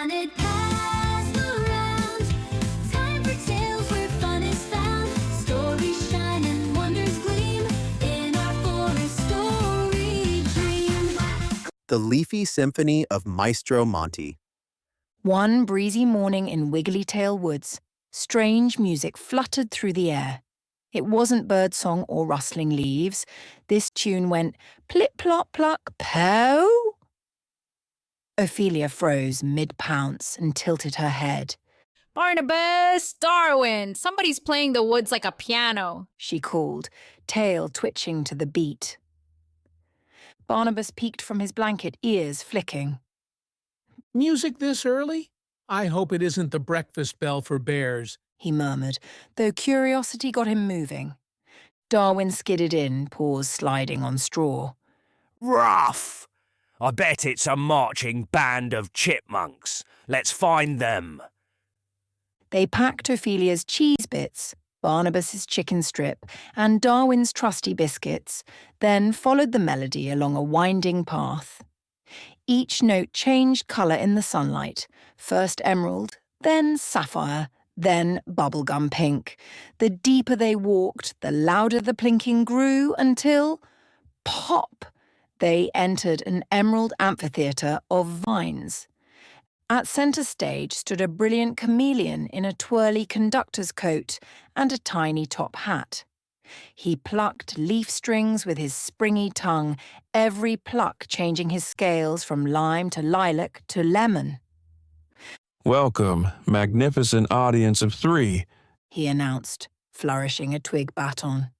and it passed around. Time for tales where fun is found. Stories shine and wonders gleam in our forest story dream. The Leafy Symphony of Maestro Monty. One breezy morning in Wigglytail Woods, strange music fluttered through the air. It wasn't birdsong or rustling leaves. This tune went plip-plop-pluck-PEEOO. Ophelia froze mid-pounce and tilted her head. Barnabus! Darwin! Somebody's playing the woods like a piano. She called, tail twitching to the beat. Barnabus peeked from his blanket, ears flicking. Music this early? I hope it isn't the breakfast bell for bears, he murmured, though curiosity got him moving. Darwin skidded in, paws sliding on straw. Rough! I bet it's a marching band of chipmunks. Let's find them. They packed Ophelia's cheese bits, Barnabas's chicken strip, and Darwin's trusty biscuits, then followed the melody along a winding path. Each note changed colour in the sunlight, first emerald, then sapphire, then bubblegum pink. The deeper they walked, the louder the plinking grew until, pop, they entered an emerald amphitheater of vines. At centre stage stood a brilliant chameleon in a twirly conductor's coat and a tiny top hat. He plucked leaf strings with his springy tongue, every pluck changing his scales from lime to lilac to lemon. Welcome, magnificent audience of 3, he announced, flourishing a twig baton.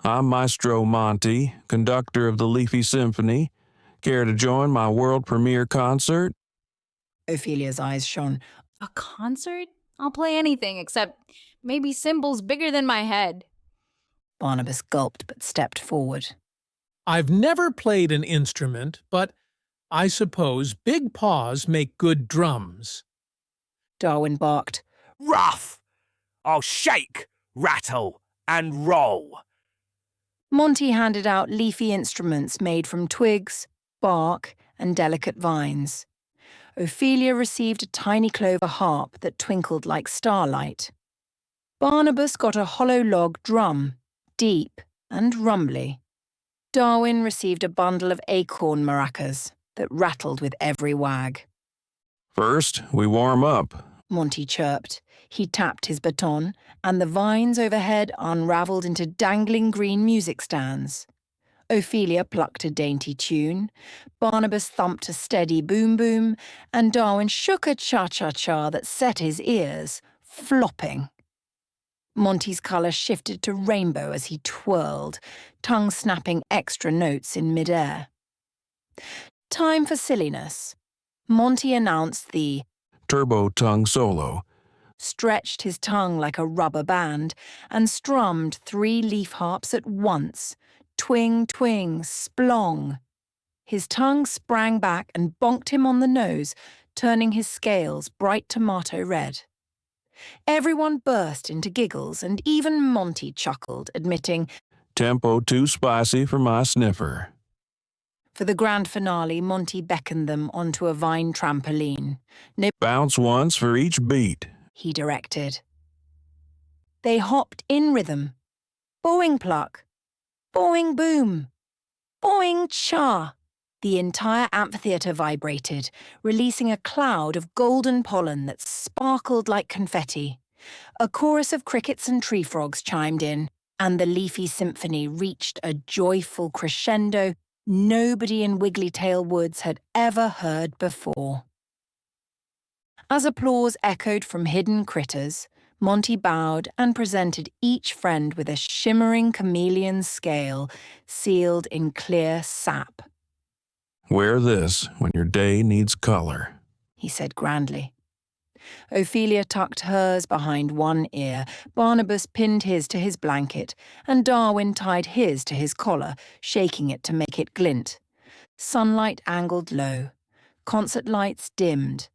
I'm Maestro Monty, conductor of the Leafy Symphony. Care to join my world premiere concert? Ophelia's eyes shone. A concert? I'll play anything except maybe cymbals bigger than my head. Barnabus gulped but stepped forward. I've never played an instrument, but I suppose big paws make good drums. Darwin barked. Rough! I'll shake, rattle, and roll. Monty handed out leafy instruments made from twigs, bark, and delicate vines. Ophelia received a tiny clover harp that twinkled like starlight. Barnabus got a hollow log drum, deep and rumbly. Darwin received a bundle of acorn maracas that rattled with every wag. First, we warm up, Monty chirped. He tapped his baton, and the vines overhead unravelled into dangling green music stands. Ophelia plucked a dainty tune, Barnabus thumped a steady boom-boom, and Darwin shook a cha-cha-cha that set his ears, flopping. Monty's colour shifted to rainbow as he twirled, tongue snapping extra notes in mid-air. Time for silliness. Monty announced the turbo tongue solo, stretched his tongue like a rubber band, and strummed 3 leaf harps at once. Twing, twing, splong. His tongue sprang back and bonked him on the nose, turning his scales bright tomato red. Everyone burst into giggles, and even Monty chuckled, admitting, tempo too spicy for my sniffer. For the grand finale, Monty beckoned them onto a vine trampoline. Bounce once for each beat, he directed. They hopped in rhythm. Boing pluck, boing boom, boing cha. The entire amphitheater vibrated, releasing a cloud of golden pollen that sparkled like confetti. A chorus of crickets and tree frogs chimed in, and the Leafy Symphony reached a joyful crescendo nobody in Wigglytail Woods had ever heard before. As applause echoed from hidden critters, Monty bowed and presented each friend with a shimmering chameleon scale sealed in clear sap. Wear this when your day needs color, he said grandly. Ophelia tucked hers behind one ear, Barnabus pinned his to his blanket, and Darwin tied his to his collar, shaking it to make it glint. Sunlight angled low. Concert lights dimmed.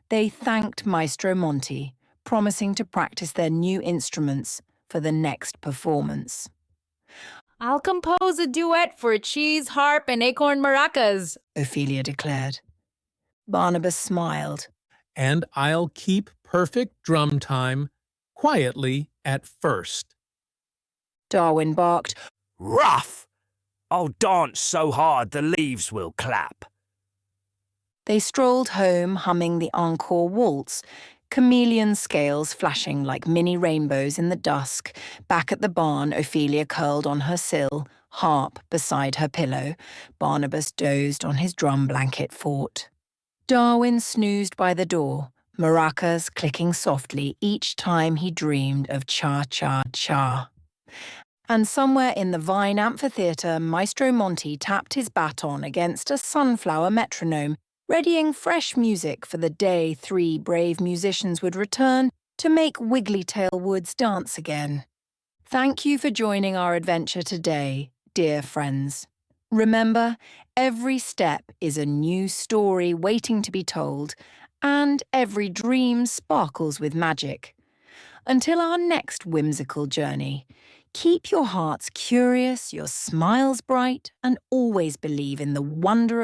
They thanked Maestro Monty, promising to practice their new instruments for the next performance. I'll compose a duet for cheese, harp, and acorn maracas, Ophelia declared. Barnabus smiled. and I'll keep perfect drum time quietly at first. Darwin barked. Rough! I'll dance so hard the leaves will clap. They strolled home humming the encore waltz, chameleon scales flashing like mini rainbows in the dusk. Back at the barn, Ophelia curled on her sill, harp beside her pillow. Barnabus dozed on his drum blanket fort. Darwin snoozed by the door, maracas clicking softly each time he dreamed of cha-cha-cha. And somewhere in the Vine amphitheater, Maestro Monty tapped his baton against a sunflower metronome, readying fresh music for the day 3 brave musicians would return to make Wigglytail Woods dance again. Thank you for joining our adventure today, dear friends. Remember, every step is a new story waiting to be told, and every dream sparkles with magic. Until our next whimsical journey, keep your hearts curious, your smiles bright, and always believe in the wonder